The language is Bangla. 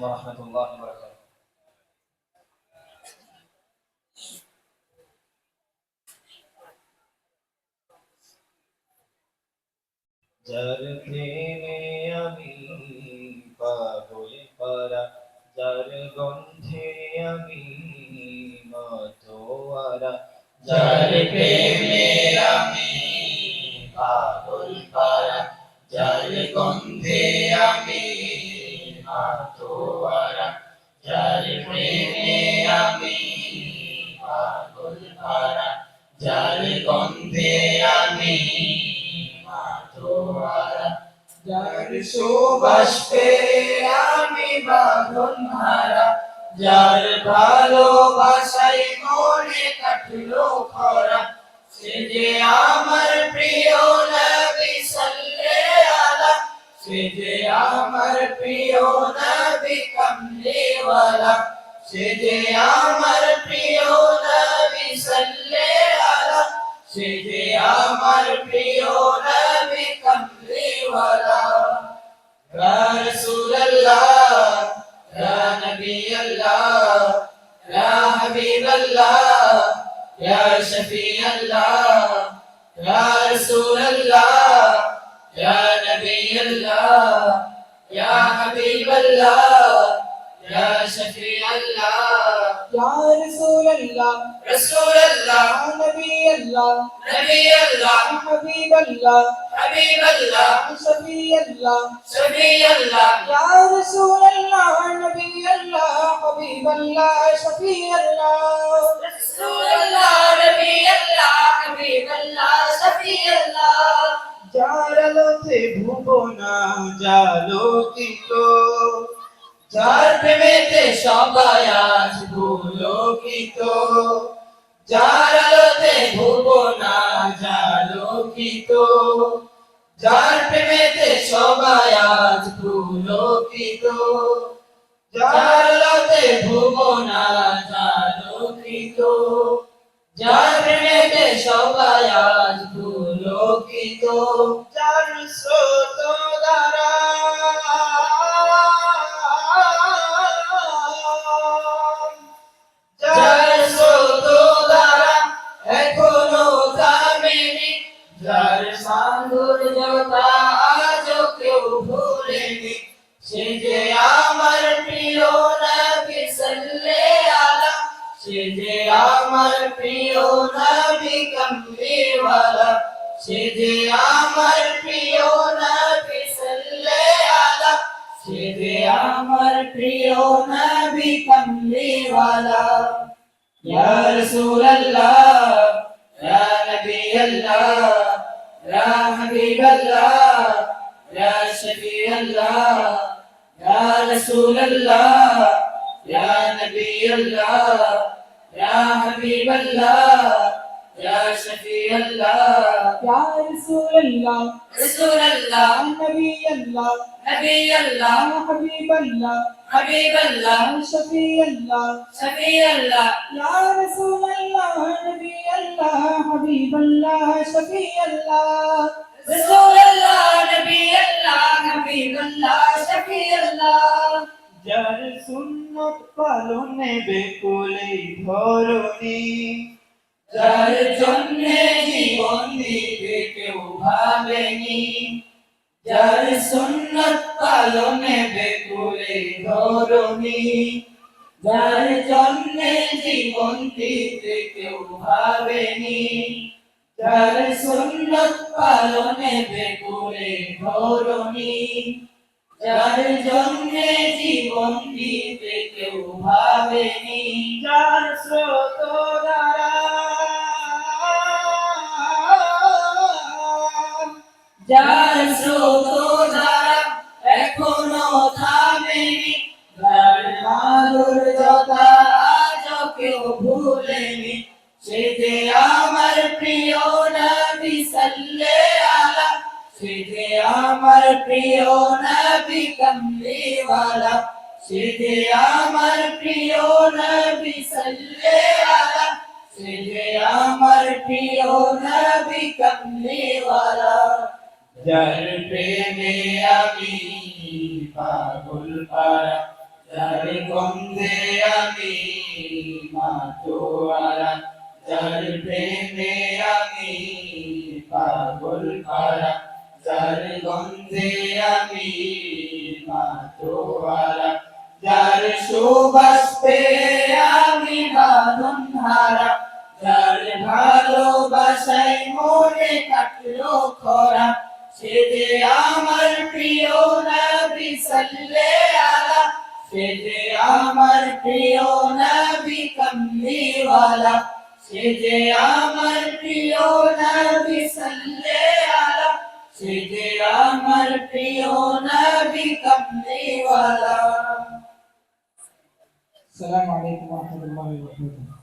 ورحمة الله وبركاته. যার প্রেমে আমি পাগল পারা, যার গন্ধে আমি মাতোয়ারা, যার প্রেমে আমি পাগল পারা, যার গন্ধে আমি মাতোয়ারা, যার প্রেমে আমি পাগল পারা, যার গন্ধে আমি মাতোয়ারা, যার সুবাস পেয়ে আমি বাঁধন হারা, যার ভালোবাসায় মনে কাটলো খরা, সে যে আমার প্রিয় নবী সাল্লাল্লাহু আলা, সে যে আমার প্রিয় নবী কামলিওয়ালা, সে যে আমার প্রিয় নবী সাল্লাল্লাহু আলা, সে যে আমার প্রিয় নবী কামলিওয়ালা। ইয়া রাসূলুল্লাহ, ইয়া নবী আল্লাহ, ইয়া হাবিবাল্লাহ, ইয়া শফি আল্লাহ, ইয়া রাসূলুল্লাহ, ইয়া নবী আল্লাহ, ইয়া হাবিবাল্লাহ, ইয়া শফি আল্লাহ। Ya Rasulallah, রাসূলুল্লাহ, Ya Nabi Allah, নবী আল্লাহ, Ya Habib Allah, হাবিবাল্লাহ, Ya Shafi Allah, শফি আল্লাহ। Ya Rasulallah, Nabi Allah, Habib Allah, Shafi Allah. রাসূলুল্লাহ, নবী আল্লাহ, হাবিবাল্লাহ, শফি আল্লাহ। যার আলোতে ভুবনা জালোকিত, যার প্রেমেতে সবাই আজ পুলকিত, যার আলোতে ভুবনা জালোকিত, যার প্রেমেতে সবাই আজ পুলকিত, যার আলোতে ভুবনা জালোকিত, যার প্রেমেতে সবাই আজ পুলকিত, যার স্রোত দ্বারা যার স্রোত দ্বারা এখনো থামেনি, যার মাধুর্যতা আজও কেউ ভুলেনি, সে যে আমার প্রিয় নবী সাল্লাল্লাহু আলা, সে যে আমার প্রিয় নবী কামলিওয়ালা, সে যে আমার প্রিয় নবী সাল্লাল্লাহু আলা, সে যে আমার প্রিয় নবী কামলিওয়ালা। ইয়া রাসূলুল্লাহ, ইয়া নবী আল্লাহ, ইয়া হাবিবাল্লাহ, ইয়া শফি আল্লাহ, ইয়া রাসূলুল্লাহ, ইয়া নবী আল্লাহ, ইয়া হাবিবাল্লাহ, ইয়া শফি আল্লাহ। Ya Rasulallah, রাসূলুল্লাহ, Ya Nabi Allah, নবী আল্লাহ, Ya Habib Allah, হাবিবাল্লাহ, Ya Shafi Allah. শফি আল্লাহ। Ya Rasulallah, Nabi Allah, Habib Allah, Shafi Allah. রাসূলুল্লাহ, নবী আল্লাহ, হাবিবাল্লাহ, শফি আল্লাহ। যার সুন্নত পালনে বেকুলে ধরণী, যার জন্যে জীবন দিতে কেউ ভাবেনি, যার সুন্নত পালনে বেকুলে ধরণী, যার জন্যে জীবন দিতে কেউ ভাবেনি, যার সুন্নত পালনে বেকুলে ধরণী, যার জন্যে জীবন দিতে কেউ ভাবেনি, যার স্রোত দ্বারা যার স্রোত দ্বারা এখনো থামেনি, যার মাধুর্যতা আজও কেউ ভুলেনি, সে যে আমার প্রিয় নবী সাল্লাল্লাহু আলা, সে যে আমার প্রিয় নবী কামলিওয়ালা, সে যে আমার প্রিয় নবী সাল্লাল্লাহু আলা, সে যে আমার প্রিয় নবী কামলিওয়ালা। যার প্রেমে আমি পাগল পারা, গন্ধে আমি মাতোয়ারা, যার প্রেমে আমি পাগল পারা, যার গন্ধে আমি মাতোয়ারা, যার সুবাস পেয়ে আমি বাঁধন হারা, যার ভালোবাসায় মনে কাটলো খরা, সে যে আমার প্রিয় নবী সাল্লাল্লাহু আলা, সে যে আমার প্রিয় নবী কামলিওয়ালা, সে যে আমার প্রিয় নবী সাল্লাল্লাহু আলা, সে যে আমার প্রিয় নবী কামলিওয়ালা। আসসালামু আলাইকুম ওয়া রাহমাতুল্লাহি ওয়া বারাকাতুহু।